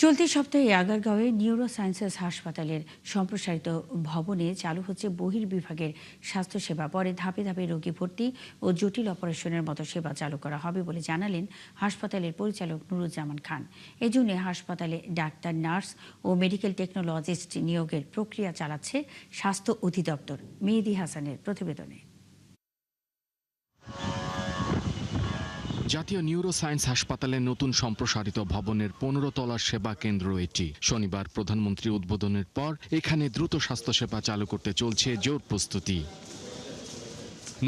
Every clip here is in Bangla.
চলতি সপ্তাহে আগারগাঁওয়ে নিউরো সায়েন্সেস হাসপাতালের সম্প্রসারিত ভবনে চালু হচ্ছে বহির্বিভাগের স্বাস্থ্যসেবা। পরে ধাপে ধাপে রোগী ভর্তি ও জটিল অপারেশনের মতো সেবা চালু করা হবে বলে জানালেন হাসপাতালের পরিচালক নুরুজ্জামান খান। এজন্য হাসপাতালে ডাক্তার, নার্স ও মেডিকেল টেকনোলজিস্ট নিয়োগের প্রক্রিয়া চালাচ্ছে স্বাস্থ্য অধিদপ্তর। মেহেদী হাসানের প্রতিবেদনে। জাতীয় নিউরো সায়েন্স হাসপাতালের নতুন সম্প্রসারিত ভবনের 15 তলার সেবা কেন্দ্র এটি। শনিবার প্রধানমন্ত্রী উদ্বোধনের পর এখানে দ্রুত স্বাস্থ্যসেবা চালু করতে চলছে জোর প্রস্তুতি।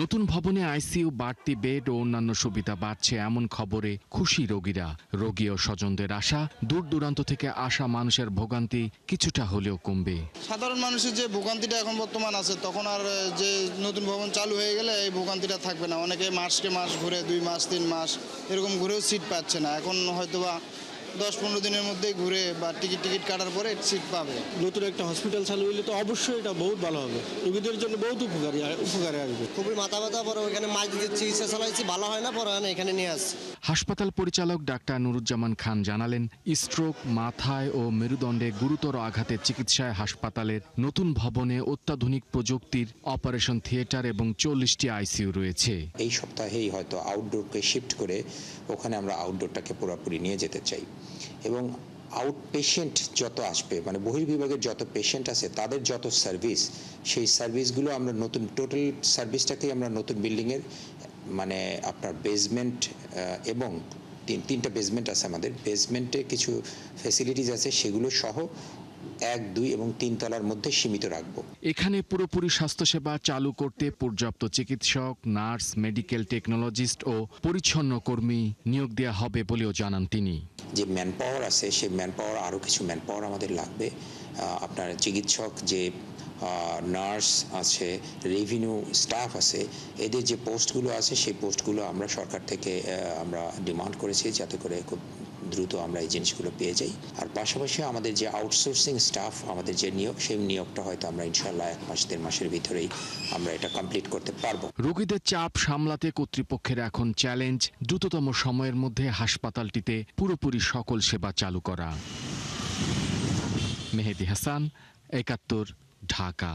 নতুন ভবনে আইসিইউ, বাড়তি বেড ও অন্যান্য সুবিধা বাড়ছে এমন খবরে খুশি রোগীরা। রোগী ও স্বজনদের আশা, দূর দূরান্ত থেকে আসা মানুষের ভোগান্তি কিছুটা হলেও কমবে। সাধারণ মানুষের যে ভোগান্তিটা এখন বর্তমান আছে, তখন আর যে নতুন ভবন চালু হয়ে গেলে এই ভোগান্তিটা থাকবে না। অনেকে মাসকে মাস ঘুরে, 2 মাস 3 মাস এরকম ঘুরেও সিট পাচ্ছে না। এখন হয়তোবা 10-15 দিনের মধ্যে ঘুরে বা টিকিট কাটার পরে সিট পাবে। নতুন একটা হসপিটাল চালু হইলে তো অবশ্যই এটা বহুত ভালো হবে, রোগীদের জন্য বহুত উপকারে আসবে। খুবই মাথা ব্যথা, পরে ওইখানে মাছ দিয়ে চিকিৎসা চালাইছি, ভালো হয় না, পরে এখানে নিয়ে আসছি। হাসপাতাল পরিচালক ডাক্তার নুরুজ্জামান খান জানালেন, স্ট্রোক, মাথায় ও মেরুদণ্ডে গুরুতর আঘাতের চিকিৎসায় হাসপাতালের নতুন ভবনে অত্যাধুনিক প্রযুক্তির অপারেশন থিয়েটার এবং 40টি আইসিইউ রয়েছে। এই সপ্তাহেই হয়তো আউটডোরকে শিফট করে ওখানে আমরা আউটডোরটাকে পুরোপুরি নিয়ে যেতে চাই। এবং আউট পেশেন্ট যত আসবে, মানে বহির্বিভাগের যত পেশেন্ট আছে তাদের যত সার্ভিস, সেই সার্ভিসগুলো আমরা নতুন টোটাল সার্ভিসটাকেই আমরা নতুন বিল্ডিংয়ের, মানে আপনার বেসমেন্ট এবং তিনটা বেসমেন্ট আছে আমাদের, বেসমেন্টে কিছু ফ্যাসিলিটিস আছে, সেগুলো সহ 1, 2 এবং 3 তলার মধ্যে সীমিত রাখবো। এখানে পুরোপুরি স্বাস্থ্যসেবা চালু করতে পর্যাপ্ত চিকিৎসক, নার্স, মেডিকেল টেকনোলজিস্ট ও পরিচ্ছন্ন কর্মী নিয়োগ দেওয়া হবে বলেও জানান তিনি। যে ম্যান পাওয়ার আছে, সেই ম্যান পাওয়ার, আরও কিছু ম্যান পাওয়ার আমাদের লাগবে। আপনার চিকিৎসক, যে নার্স আছে, রেভিনিউ স্টাফ আছে, এদের যে পোস্টগুলো আছে সেই পোস্টগুলো আমরা সরকার থেকে আমরা ডিমান্ড করেছি যাতে করে খুব দ্রুত আমরা এই জিনিসগুলো পেয়ে যাই। আর পাশাপাশি আমাদের যে আউটসোর্সিং স্টাফ, আমাদের যে নিয়োগ, সেই নিয়োগটা হয়তো আমরা ইনশাআল্লাহ 1 মাস 1.5 মাসের ভিতরেই আমরা এটা কমপ্লিট করতে পারবো। রোগীদের চাপ সামলাতে কর্তৃপক্ষের এখন চ্যালেঞ্জ দ্রুততম সময়ের মধ্যে হাসপাতালটিতে পুরোপুরি সকল সেবা চালু করা। মেহেদী হাসান, 71, ঢাকা।